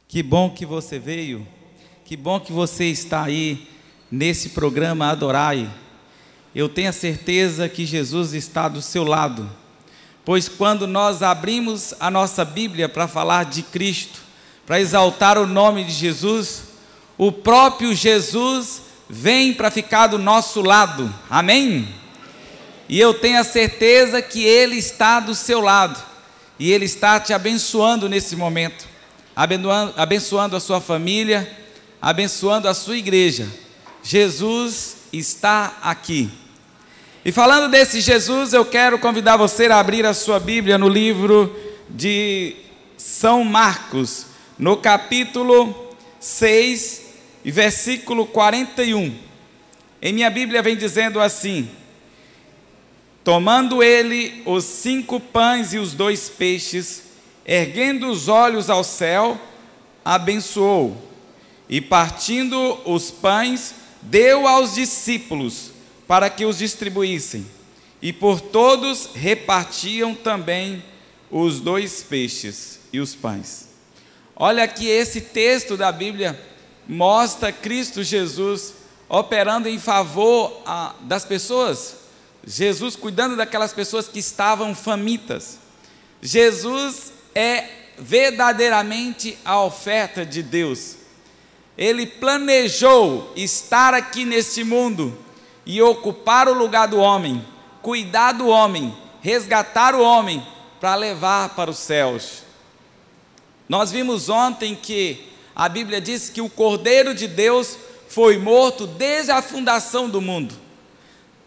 Que bom que você veio, que bom que você está aí nesse programa Adorai. Eu tenho a certeza que Jesus está do seu lado, pois quando nós abrimos a nossa Bíblia para falar de Cristo, para exaltar o nome de Jesus, o próprio Jesus vem para ficar do nosso lado, amém? E eu tenho a certeza que Ele está do seu lado, e Ele está te abençoando nesse momento, abençoando a sua família, abençoando a sua igreja. Jesus está aqui. E falando desse Jesus, eu quero convidar você a abrir a sua Bíblia no livro de São Marcos, no capítulo 6, versículo 41. Em minha Bíblia vem dizendo assim: tomando ele os 5 pães e os 2 peixes, erguendo os olhos ao céu, abençoou, e partindo os pães, deu aos discípulos, para que os distribuíssem, e por todos repartiam também os 2 peixes e os pães. Olha que esse texto da Bíblia mostra Cristo Jesus operando em favor das pessoas, Jesus cuidando daquelas pessoas que estavam famintas. Jesus é verdadeiramente a oferta de Deus. Ele planejou estar aqui neste mundo e ocupar o lugar do homem, cuidar do homem, resgatar o homem para levar para os céus. Nós vimos ontem que a Bíblia diz que o Cordeiro de Deus foi morto desde a fundação do mundo.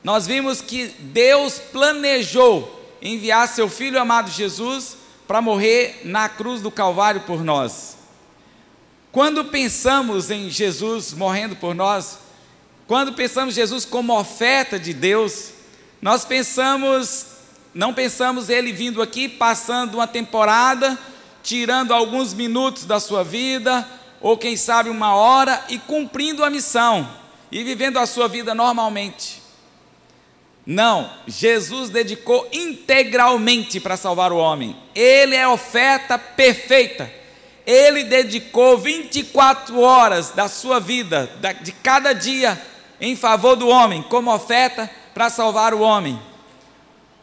Nós vimos que Deus planejou enviar seu Filho amado Jesus para morrer na cruz do Calvário por nós. Quando pensamos em Jesus morrendo por nós, quando pensamos em Jesus como oferta de Deus, nós não pensamos Ele vindo aqui, passando uma temporada, tirando alguns minutos da sua vida, ou quem sabe 1 hora, e cumprindo a missão, e vivendo a sua vida normalmente. Não, Jesus dedicou integralmente para salvar o homem. Ele é a oferta perfeita. Ele dedicou 24 horas da sua vida, de cada dia, em favor do homem, como oferta para salvar o homem.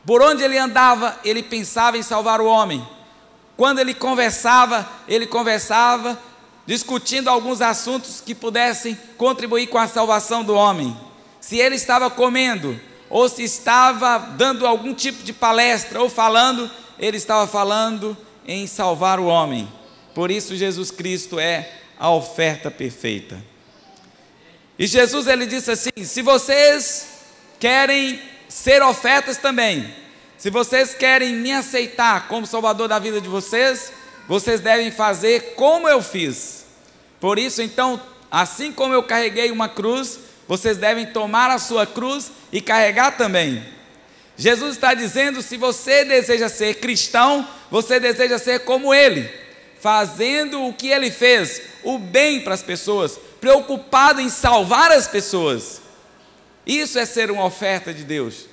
Por onde ele andava, ele pensava em salvar o homem. Quando ele conversava discutindo alguns assuntos que pudessem contribuir com a salvação do homem. Se ele estava comendo, ou se estava dando algum tipo de palestra, ou falando, ele estava falando em salvar o homem. Por isso Jesus Cristo é a oferta perfeita. E Jesus, ele disse assim: se vocês querem ser ofertas também, se vocês querem me aceitar como Salvador da vida de vocês, vocês devem fazer como eu fiz. Por isso então, assim como eu carreguei uma cruz, vocês devem tomar a sua cruz e carregar também. Jesus está dizendo: se você deseja ser cristão, você deseja ser como Ele, fazendo o que Ele fez, o bem para as pessoas, preocupado em salvar as pessoas. Isso é ser uma oferta de Deus.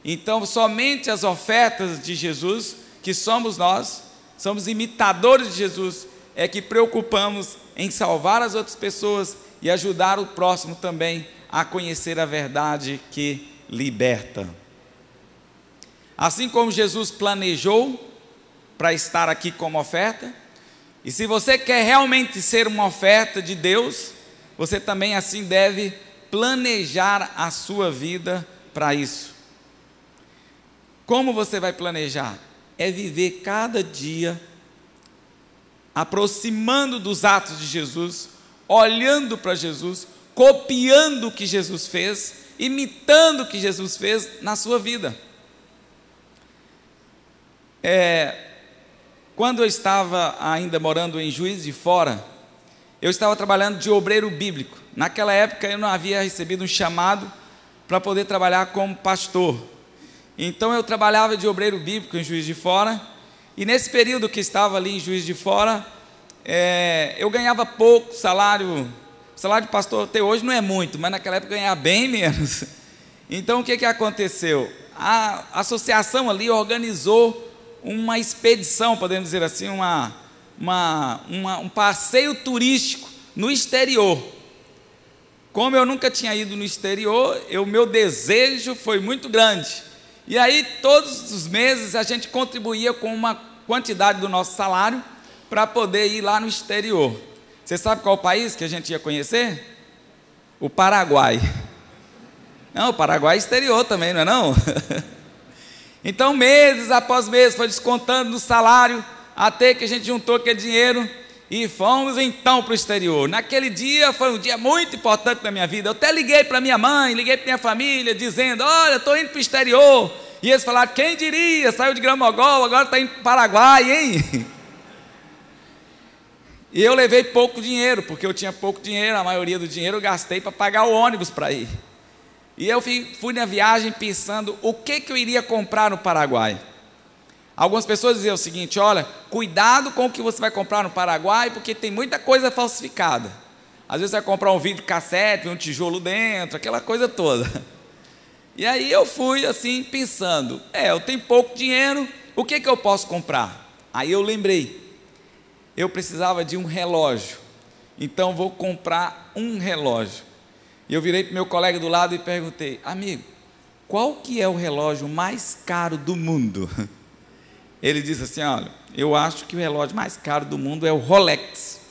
Então somente as ofertas de Jesus, que somos nós, somos imitadores de Jesus, é que preocupamos em salvar as outras pessoas e ajudar o próximo também a conhecer a verdade que liberta. Assim como Jesus planejou para estar aqui como oferta, e se você quer realmente ser uma oferta de Deus, você também assim deve planejar a sua vida para isso. Como você vai planejar? É viver cada dia aproximando dos atos de Jesus, olhando para Jesus, copiando o que Jesus fez, imitando o que Jesus fez na sua vida. Quando eu estava ainda morando em Juiz de Fora, eu estava trabalhando de obreiro bíblico. Naquela época eu não havia recebido um chamado para poder trabalhar como pastor. Então eu trabalhava de obreiro bíblico em Juiz de Fora, e nesse período que estava ali em Juiz de Fora, eu ganhava pouco salário. O salário de pastor até hoje não é muito, mas naquela época eu ganhava bem menos. Então o que aconteceu? A associação ali organizou uma expedição, podemos dizer assim, um passeio turístico no exterior. Como eu nunca tinha ido no exterior, meu desejo foi muito grande. E aí, todos os meses, a gente contribuía com uma quantidade do nosso salário para poder ir lá no exterior. Você sabe qual país que a gente ia conhecer? O Paraguai. Não, o Paraguai é exterior também, não é não? Então, meses após meses, foi descontando no salário, até que a gente juntou aquele dinheiro e fomos então para o exterior. Naquele dia foi um dia muito importante na minha vida. Eu até liguei para minha mãe, liguei para minha família, dizendo: olha, estou indo para o exterior. E eles falaram: quem diria, saiu de Gramogol, agora está indo para o Paraguai, hein? E eu levei pouco dinheiro, porque eu tinha pouco dinheiro, a maioria do dinheiro eu gastei para pagar o ônibus para ir. E eu fui na viagem pensando o que eu iria comprar no Paraguai. Algumas pessoas diziam o seguinte: olha, cuidado com o que você vai comprar no Paraguai, porque tem muita coisa falsificada. Às vezes você vai comprar um videocassete, um tijolo dentro, aquela coisa toda. E aí eu fui assim pensando: eu tenho pouco dinheiro, o que eu posso comprar? Aí eu lembrei, eu precisava de um relógio, então vou comprar um relógio. E eu virei para o meu colega do lado e perguntei: amigo, qual que é o relógio mais caro do mundo? Ele disse assim: olha, eu acho que o relógio mais caro do mundo é o Rolex.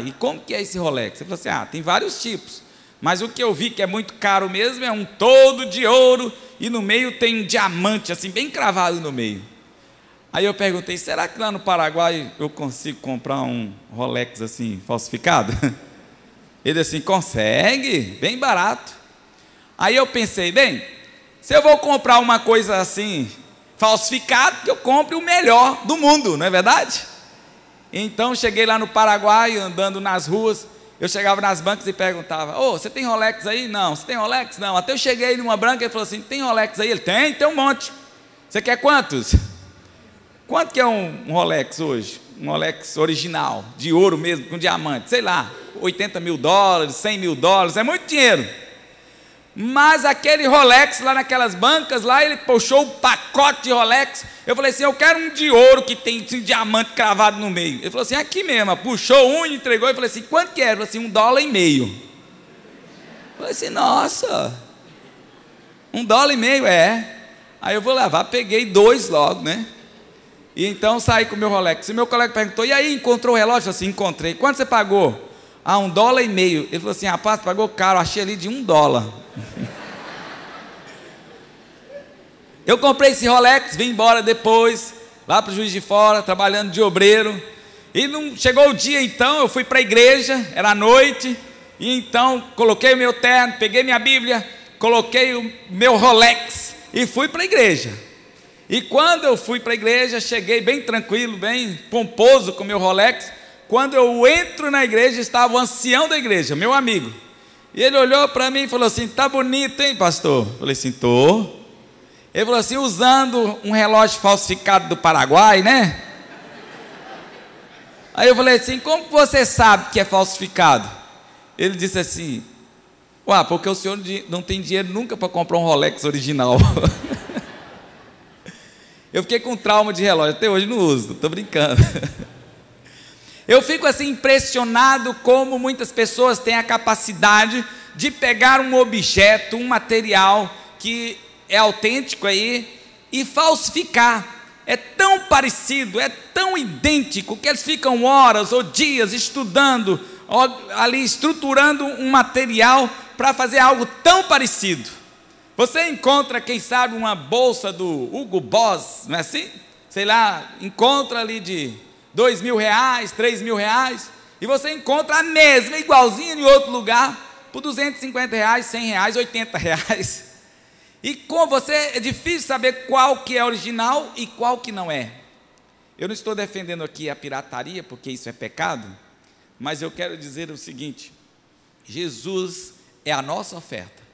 E como que é esse Rolex? Ele falou assim: tem vários tipos, mas o que eu vi que é muito caro mesmo é um todo de ouro, e no meio tem um diamante assim, bem cravado no meio. Aí eu perguntei: será que lá no Paraguai eu consigo comprar um Rolex assim, falsificado? Ele disse assim: consegue, bem barato. Aí eu pensei: bem, se eu vou comprar uma coisa assim, falsificado, que eu compre o melhor do mundo, não é verdade? Então cheguei lá no Paraguai, andando nas ruas, eu chegava nas bancas e perguntava: você tem Rolex aí? Não. Você tem Rolex? Não. Até eu cheguei numa banca e ele falou assim: tem Rolex aí? Ele: tem um monte. Você quer quantos? Quanto que é um Rolex hoje? Um Rolex original, de ouro mesmo, com diamante, sei lá, $80 mil, $100 mil, é muito dinheiro. Mas aquele Rolex lá naquelas bancas, lá ele puxou o pacote de Rolex. Eu falei assim: eu quero um de ouro que tem assim, diamante cravado no meio. Ele falou assim: aqui mesmo. Puxou um e entregou. Eu falei assim: quanto que é? Ele falou assim: $1,50. Eu falei assim: nossa, $1,50, Aí eu vou levar, peguei 2 logo, né? E então saí com o meu Rolex. E meu colega perguntou: e aí, encontrou o relógio? Eu falei assim: encontrei. Quanto você pagou? $1,50. Ele falou assim: rapaz, pagou caro, achei ali de $1. Eu comprei esse Rolex, vim embora depois, lá para o Juiz de Fora, trabalhando de obreiro. E não chegou o dia, então eu fui para a igreja, era noite, e então coloquei o meu terno, peguei minha Bíblia, coloquei o meu Rolex e fui para a igreja. E quando eu fui para a igreja, cheguei bem tranquilo, bem pomposo com o meu Rolex. Quando eu entro na igreja, estava o ancião da igreja, meu amigo. E ele olhou para mim e falou assim: tá bonito, hein, pastor? Eu falei assim: tô. Ele falou assim: usando um relógio falsificado do Paraguai, né? Aí eu falei assim: como você sabe que é falsificado? Ele disse assim: porque o senhor não tem dinheiro nunca para comprar um Rolex original. Eu fiquei com trauma de relógio, até hoje não uso, estou brincando. Eu fico assim impressionado como muitas pessoas têm a capacidade de pegar um objeto, um material que é autêntico aí e falsificar. É tão parecido, é tão idêntico que eles ficam horas ou dias estudando, ali estruturando um material para fazer algo tão parecido. Você encontra, quem sabe, uma bolsa do Hugo Boss, não é assim? Sei lá, encontra ali de R$2.000, R$3.000, e você encontra a mesma, igualzinha em outro lugar, por R$250, R$100, R$80. E com você é difícil saber qual que é original e qual que não é. Eu não estou defendendo aqui a pirataria, porque isso é pecado, mas eu quero dizer o seguinte: Jesus é a nossa oferta.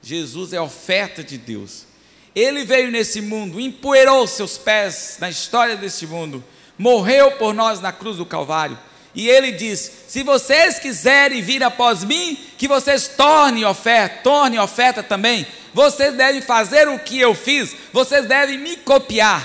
Jesus é a oferta de Deus. Ele veio nesse mundo, empoeirou seus pés na história desse mundo, morreu por nós na cruz do Calvário, e ele diz: se vocês quiserem vir após mim, que vocês tornem oferta também. Vocês devem fazer o que eu fiz, vocês devem me copiar.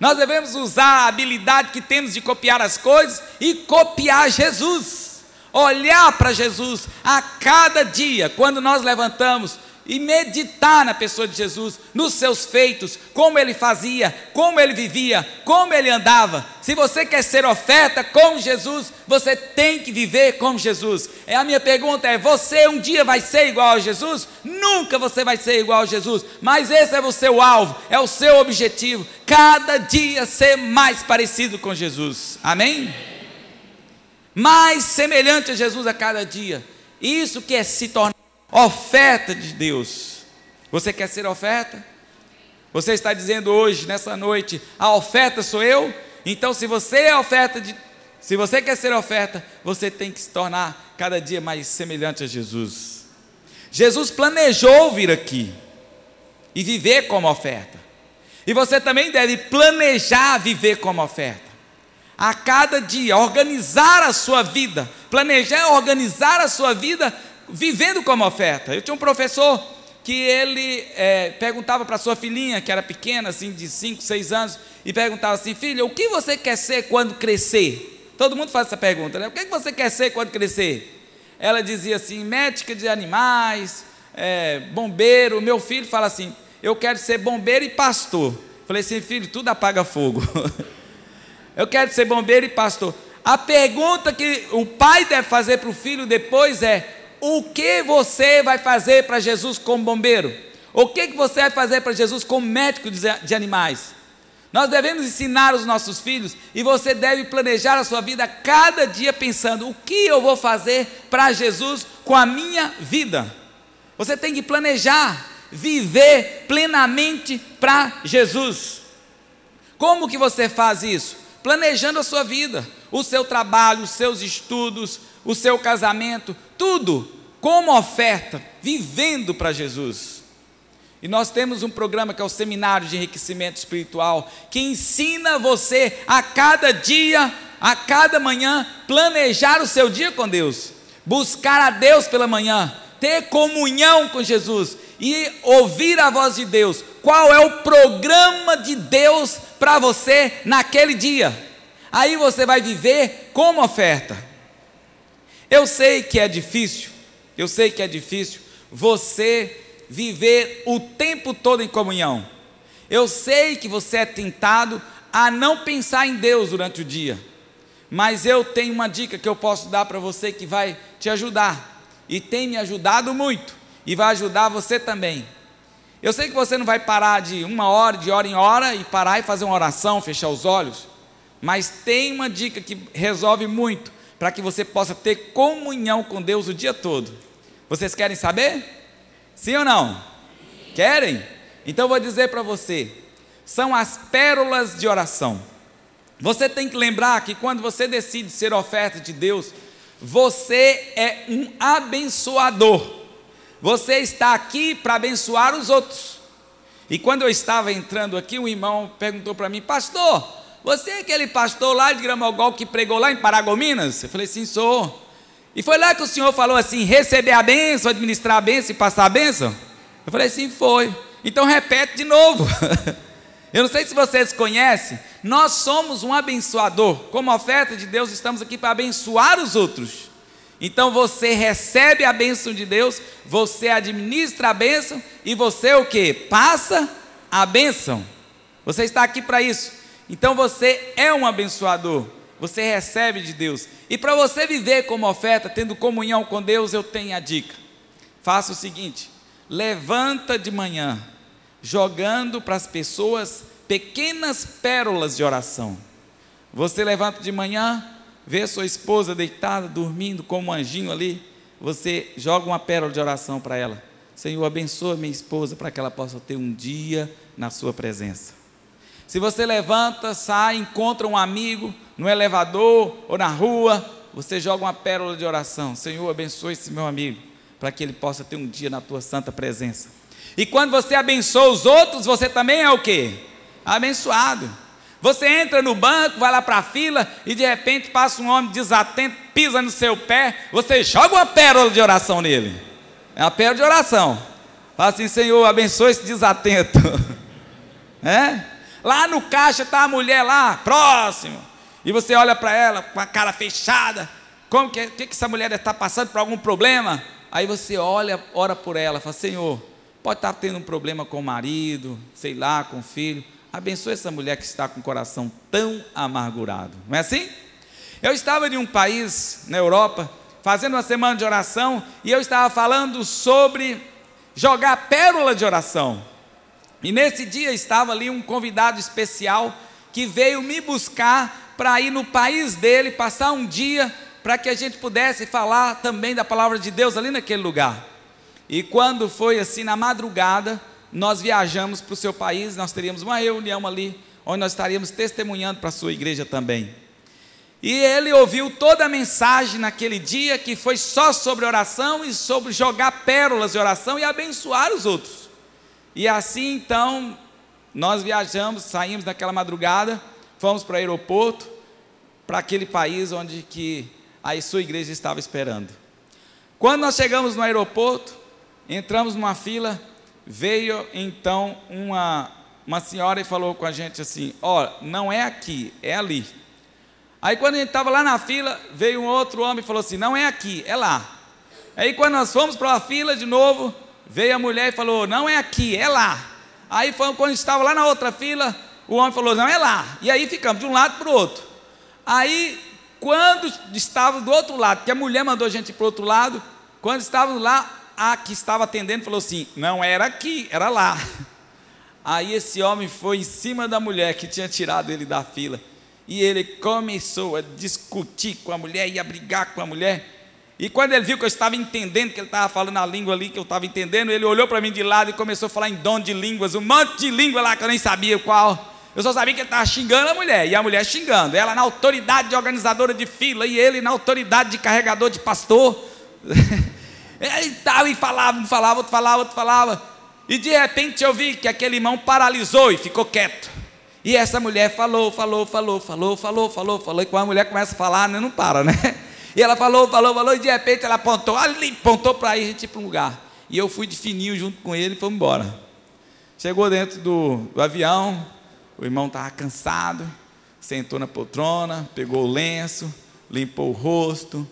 Nós devemos usar a habilidade que temos de copiar as coisas e copiar Jesus. Olhar para Jesus a cada dia, quando nós levantamos, e meditar na pessoa de Jesus, nos seus feitos, como ele fazia, como ele vivia, como ele andava. Se você quer ser oferta como Jesus, você tem que viver como Jesus. A minha pergunta é: você um dia vai ser igual a Jesus? Nunca você vai ser igual a Jesus, mas esse é o seu alvo, é o seu objetivo, cada dia ser mais parecido com Jesus, amém? Mais semelhante a Jesus a cada dia. Isso que é se tornar oferta de Deus. Você quer ser oferta? Você está dizendo hoje, nessa noite, a oferta sou eu? Então, se você quer ser oferta, você tem que se tornar cada dia mais semelhante a Jesus. Jesus planejou vir aqui e viver como oferta. E você também deve planejar viver como oferta. A cada dia, organizar a sua vida, planejar organizar a sua vida vivendo como oferta. Eu tinha um professor que ele perguntava para sua filhinha, que era pequena, assim, de 5, 6 anos, e perguntava assim: filha, o que você quer ser quando crescer? Todo mundo faz essa pergunta, né? O que você quer ser quando crescer? Ela dizia assim: médica de animais, bombeiro. Meu filho fala assim: eu quero ser bombeiro e pastor. Falei assim: filho, tudo apaga fogo. Eu quero ser bombeiro e pastor. A pergunta que o pai deve fazer para o filho depois é: o que você vai fazer para Jesus como bombeiro? O que você vai fazer para Jesus como médico de animais? Nós devemos ensinar os nossos filhos, e você deve planejar a sua vida cada dia pensando: o que eu vou fazer para Jesus com a minha vida? Você tem que planejar, viver plenamente para Jesus. Como que você faz isso? Planejando a sua vida, o seu trabalho, os seus estudos, o seu casamento, tudo como oferta, vivendo para Jesus. E nós temos um programa que é o Seminário de Enriquecimento Espiritual, que ensina você a cada dia, a cada manhã, planejar o seu dia com Deus, buscar a Deus pela manhã, ter comunhão com Jesus e ouvir a voz de Deus. Qual é o programa de Deus para você naquele dia? Aí você vai viver como oferta. Eu sei que é difícil você viver o tempo todo em comunhão. Eu sei que você é tentado a não pensar em Deus durante o dia, mas eu tenho uma dica que eu posso dar para você que vai te ajudar, e tem me ajudado muito, e vai ajudar você também. Eu sei que você não vai parar de hora em hora, e parar e fazer uma oração, fechar os olhos, mas tem uma dica que resolve muito, para que você possa ter comunhão com Deus o dia todo. Vocês querem saber? Sim ou não? Querem? Então eu vou dizer para você: são as pérolas de oração. Você tem que lembrar que quando você decide ser oferta de Deus, você é um abençoador. Você está aqui para abençoar os outros. E quando eu estava entrando aqui, um irmão perguntou para mim: pastor, você é aquele pastor lá de Gramogol que pregou lá em Paragominas? Eu falei: sim, sou. E foi lá que o senhor falou assim: receber a bênção, administrar a bênção e passar a bênção? Eu falei: sim, foi. Então repete de novo. Eu não sei se vocês conhecem, nós somos um abençoador. Como oferta de Deus, estamos aqui para abençoar os outros. Então você recebe a bênção de Deus, você administra a bênção, e você o quê? Passa a bênção. Você está aqui para isso. Então você é um abençoador, você recebe de Deus. E para você viver como oferta, tendo comunhão com Deus, eu tenho a dica. Faça o seguinte: levanta de manhã, jogando para as pessoas pequenas pérolas de oração. Você levanta de manhã, vê sua esposa deitada, dormindo como um anjinho ali, você joga uma pérola de oração para ela: Senhor, abençoa minha esposa para que ela possa ter um dia na sua presença. Se você levanta, sai, encontra um amigo no elevador ou na rua, você joga uma pérola de oração: Senhor, abençoa esse meu amigo para que ele possa ter um dia na tua santa presença. E quando você abençoa os outros, você também é o quê? Abençoado. Você entra no banco, vai lá para a fila, e de repente passa um homem desatento, pisa no seu pé, você joga uma pérola de oração nele. É uma pérola de oração. Fala assim: Senhor, abençoa esse desatento. Lá no caixa está a mulher lá, próximo, e você olha para ela com a cara fechada. Como que essa mulher está passando por algum problema? Aí você olha, ora por ela, fala: Senhor, pode estar tendo um problema com o marido, sei lá, com o filho. Abençoe essa mulher que está com o coração tão amargurado. Não é assim? Eu estava em um país, na Europa, fazendo uma semana de oração, e eu estava falando sobre jogar pérola de oração. E nesse dia estava ali um convidado especial, que veio me buscar para ir no país dele, passar um dia, para que a gente pudesse falar também da palavra de Deus ali naquele lugar. E quando foi assim, na madrugada, nós viajamos para o seu país, nós teríamos uma reunião ali, onde nós estaríamos testemunhando para a sua igreja também. E ele ouviu toda a mensagem naquele dia, que foi só sobre oração e sobre jogar pérolas de oração e abençoar os outros. E assim então, nós viajamos, saímos naquela madrugada, fomos para o aeroporto, para aquele país onde que a sua igreja estava esperando. Quando nós chegamos no aeroporto, entramos numa fila, veio então uma senhora e falou com a gente assim: ó, não é aqui, é ali. Aí quando a gente estava lá na fila, veio um outro homem e falou assim: não é aqui, é lá. Aí quando nós fomos para a fila de novo, veio a mulher e falou: não é aqui, é lá. Aí quando estava lá na outra fila, o homem falou: não, é lá. E aí ficamos de um lado para o outro. Aí quando estava do outro lado, que a mulher mandou a gente ir para o outro lado, quando estávamos lá, a que estava atendendo falou assim: não era aqui, era lá. Aí esse homem foi em cima da mulher que tinha tirado ele da fila, e ele começou a discutir com a mulher e a brigar com a mulher. E quando ele viu que eu estava entendendo, que ele estava falando a língua ali que eu estava entendendo, ele olhou para mim de lado e começou a falar em dom de línguas, um monte de língua lá que eu nem sabia qual. Eu só sabia que ele estava xingando a mulher, e a mulher xingando, ela na autoridade de organizadora de fila, e ele na autoridade de carregador de pastor. E falava, outro falava, e de repente eu vi que aquele irmão paralisou e ficou quieto. E essa mulher falou, e quando a mulher começa a falar, não para, né? E ela falou, e de repente ela apontou para a gente ir para um lugar. E eu fui de fininho junto com ele e fomos embora. Chegou dentro do avião, o irmão estava cansado, sentou na poltrona, pegou o lenço, limpou o rosto,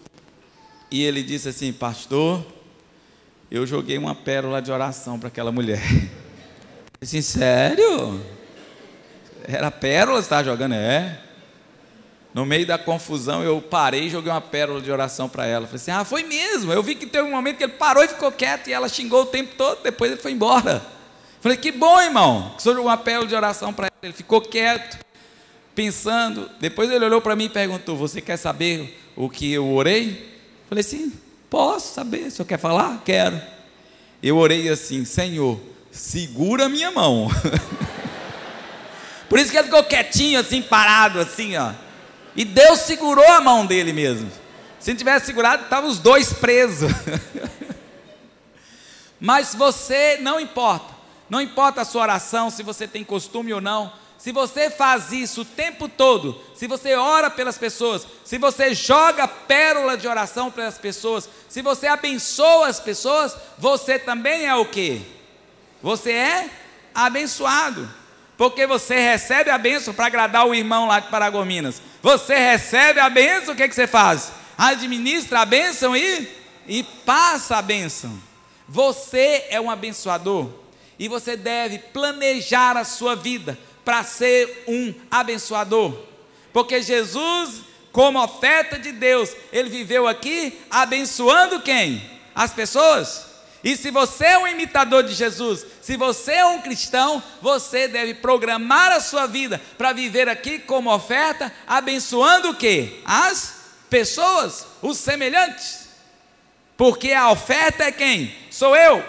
e ele disse assim: pastor, eu joguei uma pérola de oração para aquela mulher. Eu disse: sério? Era pérola que você estava jogando? É. No meio da confusão eu parei e joguei uma pérola de oração para ela. Falei assim: ah, foi mesmo. Eu vi que teve um momento que ele parou e ficou quieto, e ela xingou o tempo todo, depois ele foi embora. Falei: que bom, irmão, que você jogou uma pérola de oração para ela. Ele ficou quieto, pensando. Depois ele olhou para mim e perguntou: você quer saber o que eu orei? Falei: sim, posso saber. O senhor quer falar? Quero. Eu orei assim: Senhor, segura a minha mão. Por isso que ele ficou quietinho assim, parado assim, ó. E Deus segurou a mão dele mesmo. Se não tivesse segurado, estavam os dois presos. Mas você, não importa a sua oração, se você tem costume ou não, se você faz isso o tempo todo, se você ora pelas pessoas, se você joga pérola de oração pelas pessoas, se você abençoa as pessoas, você também é o quê? Você é abençoado. Porque você recebe a bênção para agradar o irmão lá de Paragominas. Você recebe a bênção, o que você faz? Administra a bênção e passa a bênção. Você é um abençoador, e você deve planejar a sua vida para ser um abençoador. Porque Jesus, como oferta de Deus, ele viveu aqui abençoando quem? As pessoas. E se você é um imitador de Jesus, se você é um cristão, você deve programar a sua vida para viver aqui como oferta, abençoando o quê? As pessoas, os semelhantes. Porque a oferta é quem? Sou eu.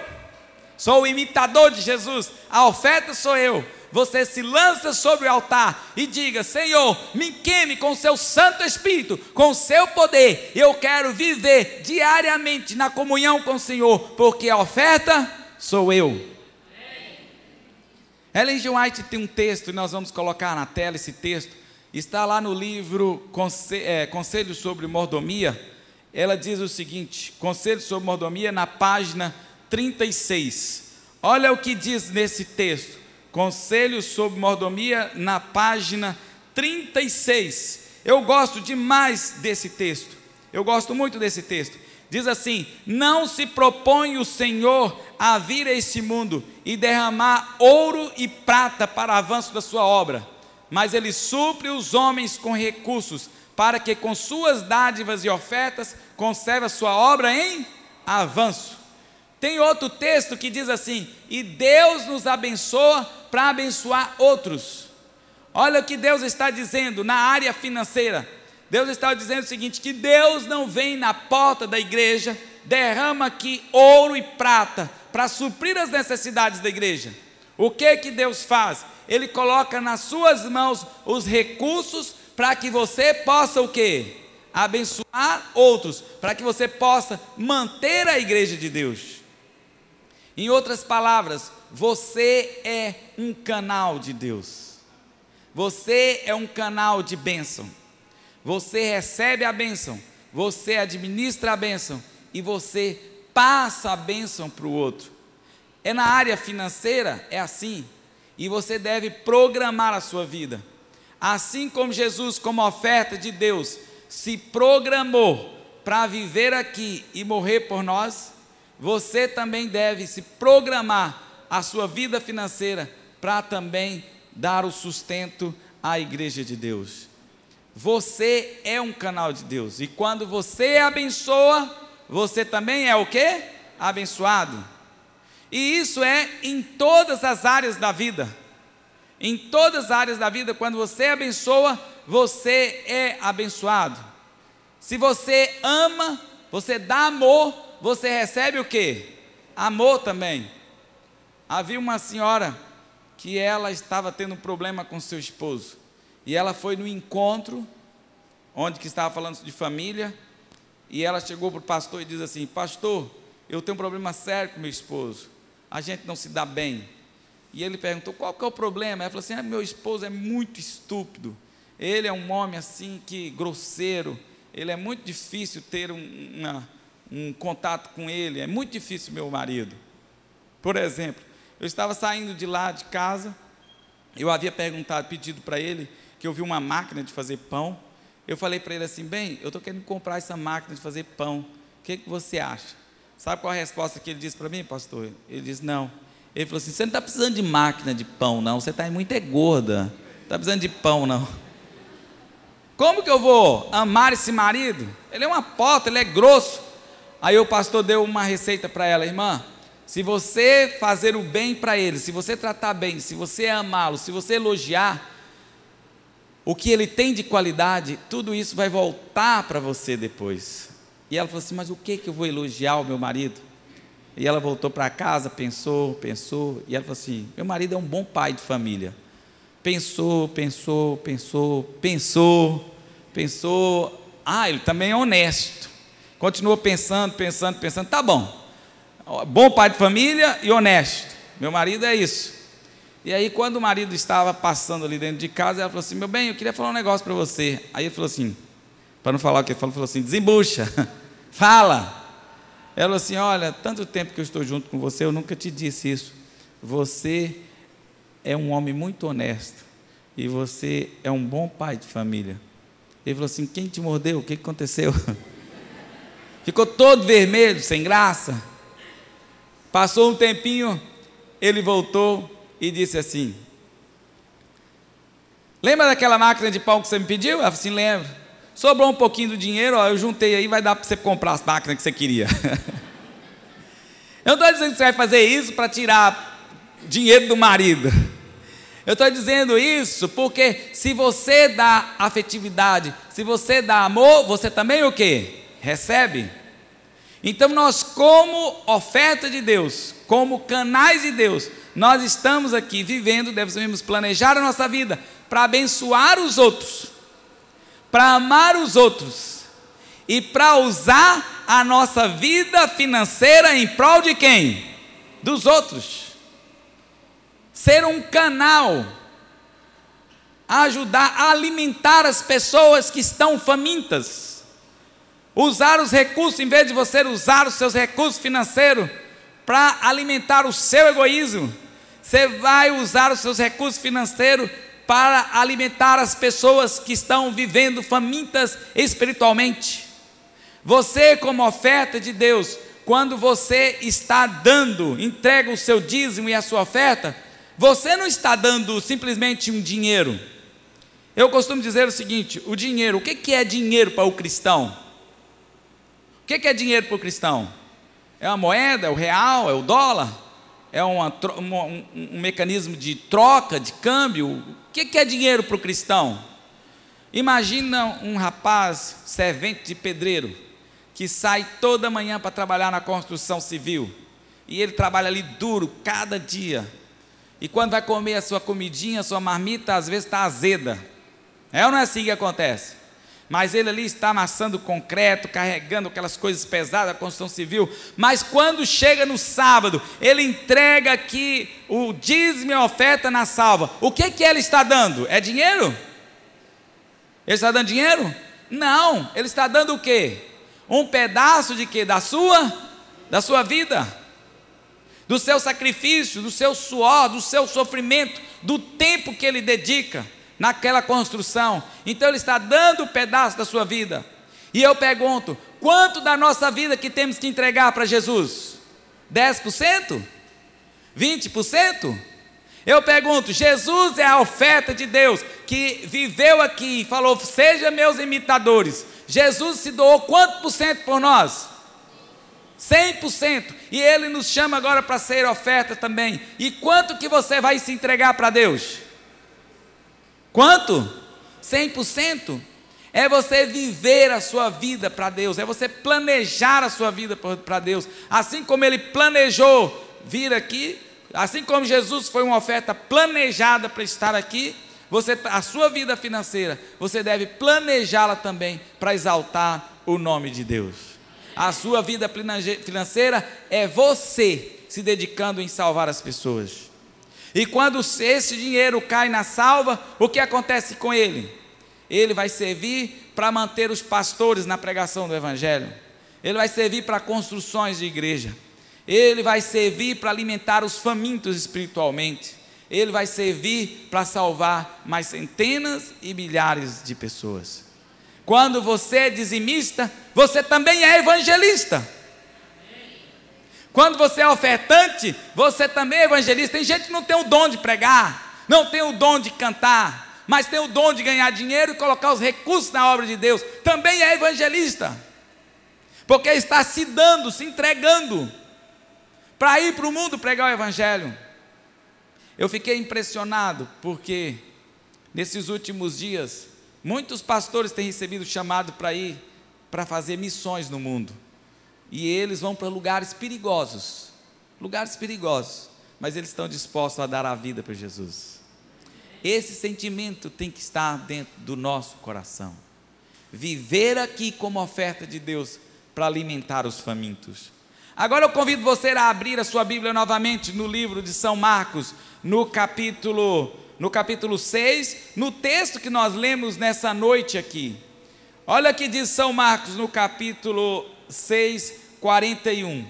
Sou o imitador de Jesus. A oferta sou eu. Você se lança sobre o altar e diga: Senhor, me queime com o seu Santo Espírito, com o seu poder. Eu quero viver diariamente na comunhão com o Senhor, porque a oferta sou eu. Ellen G. White tem um texto, e nós vamos colocar na tela esse texto. Está lá no livro Conselhos sobre Mordomia. Ela diz o seguinte: Conselhos sobre Mordomia, na página 36. Olha o que diz nesse texto: Conselho sobre Mordomia, na página 36. Eu gosto demais desse texto. Eu gosto muito desse texto. Diz assim: não se propõe o Senhor a vir a este mundo e derramar ouro e prata para avanço da sua obra, mas Ele supre os homens com recursos, para que com suas dádivas e ofertas conserve a sua obra em avanço. Tem outro texto que diz assim: e Deus nos abençoa para abençoar outros. Olha o que Deus está dizendo na área financeira. Deus está dizendo o seguinte: que Deus não vem na porta da igreja, derrama aqui ouro e prata para suprir as necessidades da igreja. O que Deus faz? Ele coloca nas suas mãos os recursos para que você possa o quê? Abençoar outros, para que você possa manter a igreja de Deus. Em outras palavras, você é um canal de Deus. Você é um canal de bênção. Você recebe a bênção, você administra a bênção e você passa a bênção para o outro. É na área financeira, é assim. E você deve programar a sua vida. Assim como Jesus, como oferta de Deus, se programou para viver aqui e morrer por nós, você também deve se programar a sua vida financeira para também dar o sustento à igreja de Deus. Você é um canal de Deus, e quando você abençoa, você também é o quê? Abençoado. E isso é em todas as áreas da vida. Em todas as áreas da vida, quando você abençoa, você é abençoado. Se você ama, você dá amor, você recebe o quê? Amor também. Havia uma senhora que ela estava tendo um problema com seu esposo. E ela foi no encontro, onde que estava falando de família, e ela chegou para o pastor e diz assim: pastor, eu tenho um problema sério com meu esposo, a gente não se dá bem. E ele perguntou: qual que é o problema? Ela falou assim: meu esposo é muito estúpido, ele é um homem assim que grosseiro, ele é muito difícil ter um contato com ele, é muito difícil meu marido. Por exemplo, eu estava saindo de lá de casa, eu havia pedido para ele que eu vi uma máquina de fazer pão. Eu falei para ele assim: bem, eu estou querendo comprar essa máquina de fazer pão, o que você acha? Sabe qual a resposta que ele disse para mim, pastor? Ele disse: não. Ele falou assim: você não está precisando de máquina de pão não, você está muito gorda, não está precisando de pão não. Como que eu vou amar esse marido? Ele é uma porta, ele é grosso. Aí o pastor deu uma receita para ela: irmã, se você fazer o bem para ele, se você tratar bem, se você amá-lo, se você elogiar o que ele tem de qualidade, tudo isso vai voltar para você depois. E ela falou assim: mas o que eu vou elogiar o meu marido? E ela voltou para casa, pensou, e ela falou assim: meu marido é um bom pai de família. Pensou, ele também é honesto. Continuou pensando, tá bom, bom pai de família e honesto, meu marido é isso. E aí quando o marido estava passando ali dentro de casa, ela falou assim: meu bem, eu queria falar um negócio para você. Aí ele falou assim, para não falar o que ele falou assim: desembucha, fala. Ela falou assim: olha, tanto tempo que eu estou junto com você, eu nunca te disse isso. Você é um homem muito honesto, e você é um bom pai de família. Ele falou assim: quem te mordeu? O que aconteceu? Ficou todo vermelho, sem graça. Passou um tempinho, ele voltou e disse assim: lembra daquela máquina de pão que você me pediu? Ela falou assim: lembro. Sobrou um pouquinho do dinheiro, ó, eu juntei aí, vai dar para você comprar as máquinas que você queria. Eu não estou dizendo que você vai fazer isso para tirar dinheiro do marido. Eu estou dizendo isso porque se você dá afetividade, se você dá amor, você também o quê? Recebe. Então nós, como oferta de Deus, como canais de Deus, nós estamos aqui vivendo, devemos planejar a nossa vida para abençoar os outros, para amar os outros e para usar a nossa vida financeira em prol de quem? Dos outros. Ser um canal, ajudar a alimentar as pessoas que estão famintas, usar os recursos, em vez de você usar os seus recursos financeiros para alimentar o seu egoísmo, Você vai usar os seus recursos financeiros para alimentar as pessoas que estão vivendo famintas espiritualmente. Você, como oferta de Deus, quando você está dando, entrega o seu dízimo e a sua oferta, você não está dando simplesmente um dinheiro. Eu costumo dizer o seguinte: o dinheiro, o que é dinheiro para o cristão? O que é dinheiro para o cristão? É uma moeda, é o real, é o dólar? É um mecanismo de troca, de câmbio? O que é dinheiro para o cristão? Imagina um rapaz servente de pedreiro, que sai toda manhã para trabalhar na construção civil, e ele trabalha ali duro, cada dia, e quando vai comer a sua comidinha, a sua marmita, às vezes está azeda. É ou não é assim que acontece? Mas ele ali está amassando concreto, carregando aquelas coisas pesadas da construção civil, mas quando chega no sábado, ele entrega aqui o dízimo e a oferta na salva. O que ele está dando? É dinheiro? Ele está dando dinheiro? Não, ele está dando o quê? Um pedaço de quê? Da sua vida, do seu sacrifício, do seu suor, do seu sofrimento, do tempo que ele dedica naquela construção. Então ele está dando um pedaço da sua vida. E eu pergunto: quanto da nossa vida que temos que entregar para Jesus? 10%? 20%? Eu pergunto: Jesus é a oferta de Deus, que viveu aqui e falou: sejam meus imitadores. Jesus se doou quanto por cento por nós? 100%. E Ele nos chama agora para ser oferta também. E quanto que você vai se entregar para Deus? Quanto? 100%. É você viver a sua vida para Deus, é você planejar a sua vida para Deus, assim como Ele planejou vir aqui, assim como Jesus foi uma oferta planejada para estar aqui. A sua vida financeira, você deve planejá-la também para exaltar o nome de Deus. A sua vida financeira é você se dedicando em salvar as pessoas. E quando esse dinheiro cai na salva, o que acontece com ele? Ele vai servir para manter os pastores na pregação do Evangelho. Ele vai servir para construções de igreja. Ele vai servir para alimentar os famintos espiritualmente. Ele vai servir para salvar mais centenas e milhares de pessoas. Quando você é dizimista, você também é evangelista. Quando você é ofertante, você também é evangelista. Tem gente que não tem o dom de pregar, não tem o dom de cantar, mas tem o dom de ganhar dinheiro e colocar os recursos na obra de Deus. Também é evangelista, porque está se dando, se entregando para ir para o mundo pregar o evangelho. Eu fiquei impressionado porque nesses últimos dias muitos pastores têm recebido chamado para ir para fazer missões no mundo. E eles vão para lugares perigosos, mas eles estão dispostos a dar a vida para Jesus. Esse sentimento tem que estar dentro do nosso coração. Viver aqui como oferta de Deus para alimentar os famintos. Agora eu convido você a abrir a sua Bíblia novamente no livro de São Marcos, no capítulo 6, no texto que nós lemos nessa noite aqui. Olha o que diz São Marcos no capítulo 6, 41.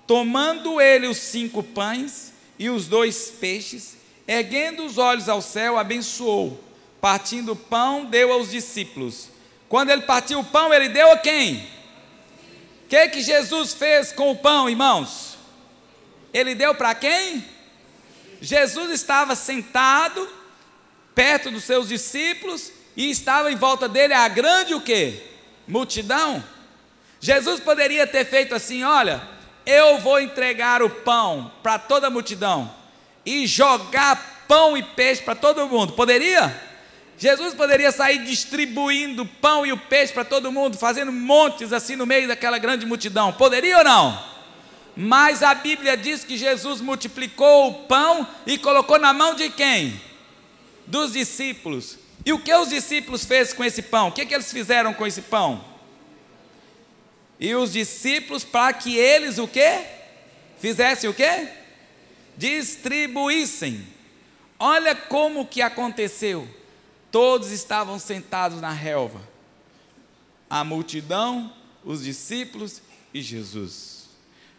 Tomando ele os 5 pães e os 2 peixes, erguendo os olhos ao céu, abençoou, partindo o pão, deu aos discípulos. Quando ele partiu o pão, ele deu a quem? O que Jesus fez com o pão, irmãos? Ele deu para quem? Jesus estava sentado perto dos seus discípulos e estava em volta dele a grande o quê? Multidão. Jesus poderia ter feito assim: olha, eu vou entregar o pão para toda a multidão e jogar pão e peixe para todo mundo. Poderia? Jesus poderia sair distribuindo o pão e o peixe para todo mundo, fazendo montes assim no meio daquela grande multidão. Poderia ou não? Mas a Bíblia diz que Jesus multiplicou o pão e colocou na mão de quem? Dos discípulos. E o que os discípulos fez com esse pão? O que eles fizeram com esse pão? E os discípulos, para que eles o quê? Fizessem o quê? Distribuíssem. Olha como que aconteceu. Todos estavam sentados na relva. A multidão, os discípulos e Jesus.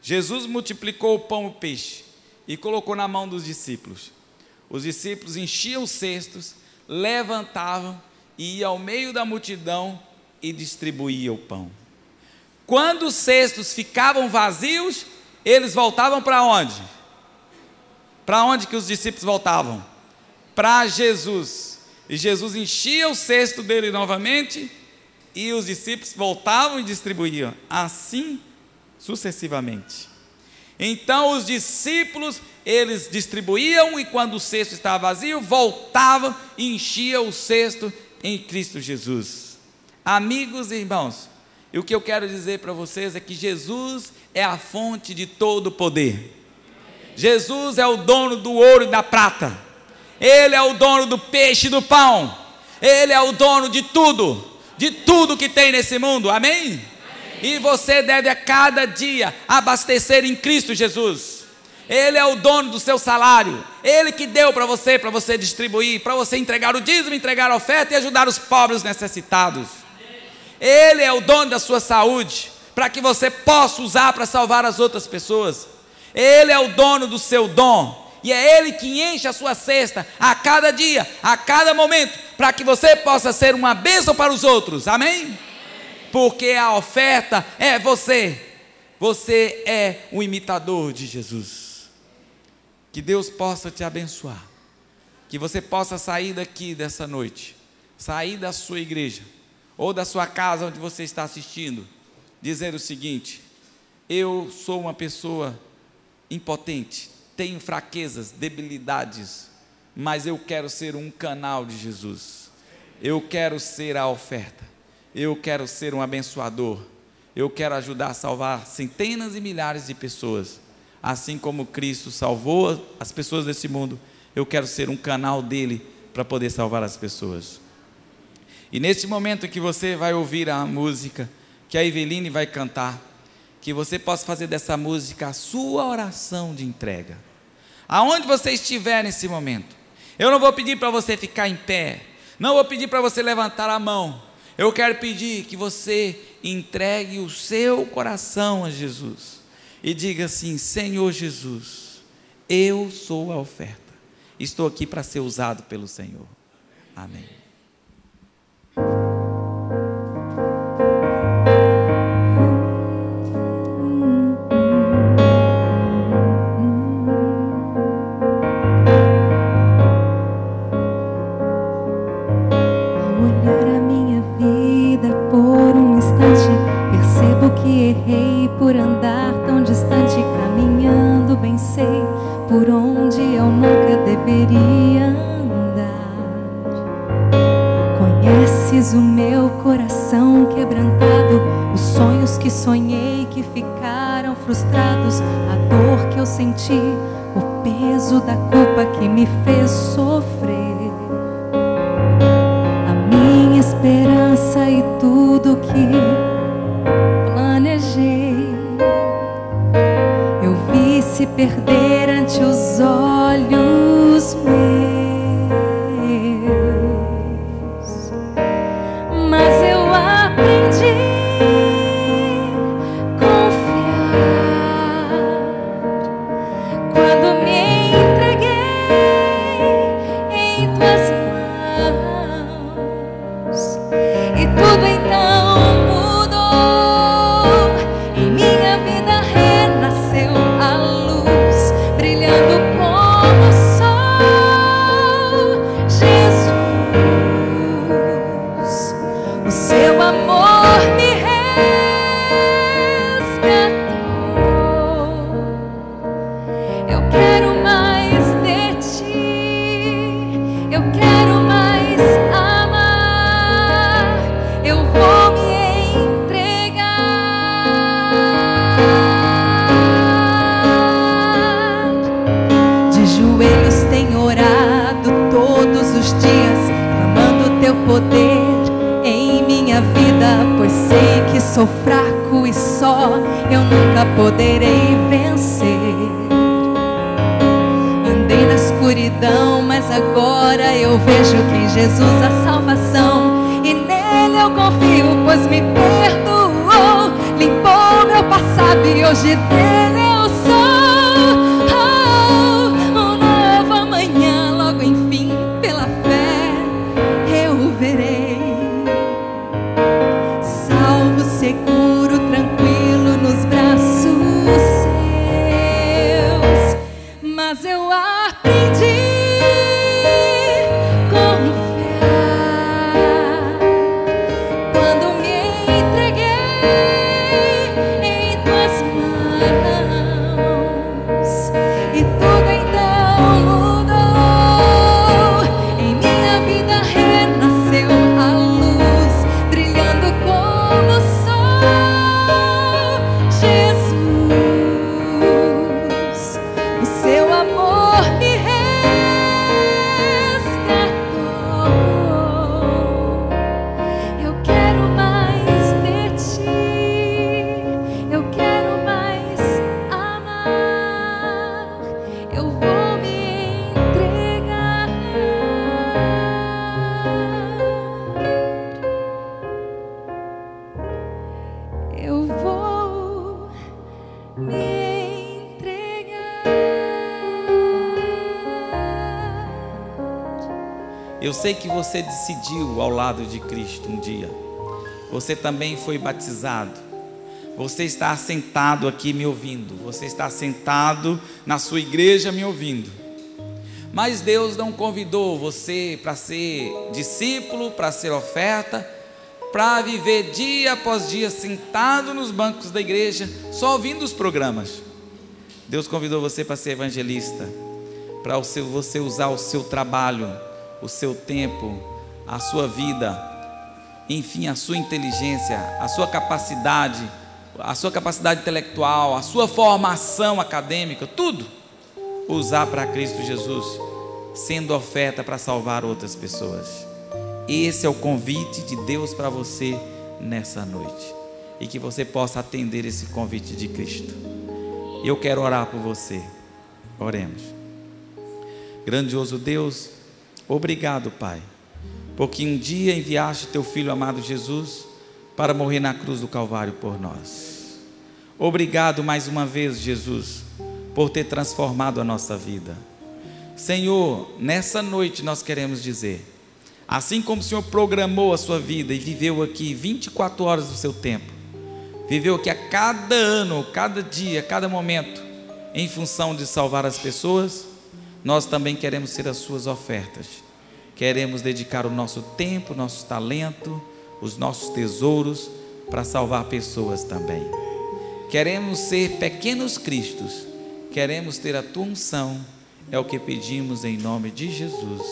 Jesus multiplicou o pão e o peixe. e colocou na mão dos discípulos. Os discípulos enchiam os cestos, levantavam e iam ao meio da multidão e distribuíam o pão. Quando os cestos ficavam vazios, eles voltavam para onde? Para onde que os discípulos voltavam? Para Jesus. E Jesus enchia o cesto dele novamente e os discípulos voltavam e distribuíam, assim sucessivamente. Então os discípulos, eles distribuíam, e quando o cesto estava vazio, voltavam e enchiam o cesto em Cristo Jesus. Amigos e irmãos, e o que eu quero dizer para vocês é que Jesus é a fonte de todo o poder. Jesus é o dono do ouro e da prata. Ele é o dono do peixe e do pão. Ele é o dono de tudo que tem nesse mundo, amém? E você deve a cada dia abastecer em Cristo Jesus. Ele é o dono do seu salário. Ele que deu para você distribuir, para você entregar o dízimo, entregar a oferta e ajudar os pobres necessitados. Ele é o dono da sua saúde, para que você possa usar para salvar as outras pessoas. Ele é o dono do seu dom, e é Ele que enche a sua cesta a cada dia, a cada momento, para que você possa ser uma bênção para os outros, amém? Porque a oferta é você é um imitador de Jesus. Que Deus possa te abençoar, que você possa sair daqui dessa noite, sair da sua igreja, ou da sua casa onde você está assistindo, dizer o seguinte: eu sou uma pessoa impotente, tenho fraquezas, debilidades, mas eu quero ser um canal de Jesus, eu quero ser a oferta, eu quero ser um abençoador, eu quero ajudar a salvar centenas e milhares de pessoas, assim como Cristo salvou as pessoas desse mundo. Eu quero ser um canal dele para poder salvar as pessoas. E neste momento que você vai ouvir a música que a Eveline vai cantar, que você possa fazer dessa música a sua oração de entrega, aonde você estiver nesse momento. Eu não vou pedir para você ficar em pé, não vou pedir para você levantar a mão. Eu quero pedir que você entregue o seu coração a Jesus e diga assim: Senhor Jesus, eu sou a oferta, estou aqui para ser usado pelo Senhor. Amém. Errei por andar tão distante, caminhando bem sei por onde eu nunca deveria andar. Conheces o meu coração quebrantado, os sonhos que sonhei que ficaram frustrados, a dor que eu senti, o peso da culpa que me fez sofrer. A minha esperança e tudo que eu vi se perder ante os olhos meus, mas eu aprendi a confiar quando me entreguei em tuas mãos, e tudo então poder em minha vida, pois sei que sou fraco e só eu nunca poderei vencer. Andei na escuridão, mas agora eu vejo que em Jesus há salvação, e nele eu confio, pois me perdoou, limpou meu passado e hoje dele eu sou. Eu sei que você decidiu ao lado de Cristo um dia. Você também foi batizado. Você está sentado aqui me ouvindo. Você está sentado na sua igreja me ouvindo. Mas Deus não convidou você para ser discípulo, para ser oferta, para viver dia após dia sentado nos bancos da igreja, só ouvindo os programas. Deus convidou você para ser evangelista, para você usar o seu trabalho, o seu tempo, a sua vida, enfim, a sua inteligência, a sua capacidade intelectual, a sua formação acadêmica, tudo, usar para Cristo Jesus, sendo oferta para salvar outras pessoas. Esse é o convite de Deus para você nessa noite, e que você possa atender esse convite de Cristo. Eu quero orar por você. Oremos. Grandioso Deus, obrigado, Pai, porque um dia enviaste teu Filho amado Jesus para morrer na cruz do Calvário por nós. Obrigado mais uma vez, Jesus, por ter transformado a nossa vida. Senhor, nessa noite nós queremos dizer, assim como o Senhor programou a sua vida e viveu aqui 24 horas do seu tempo, viveu aqui a cada ano, cada dia, cada momento, em função de salvar as pessoas, nós também queremos ser as suas ofertas. Queremos dedicar o nosso tempo, o nosso talento, os nossos tesouros para salvar pessoas também. Queremos ser pequenos cristos, queremos ter a tua unção, é o que pedimos em nome de Jesus.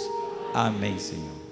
Amém, Senhor.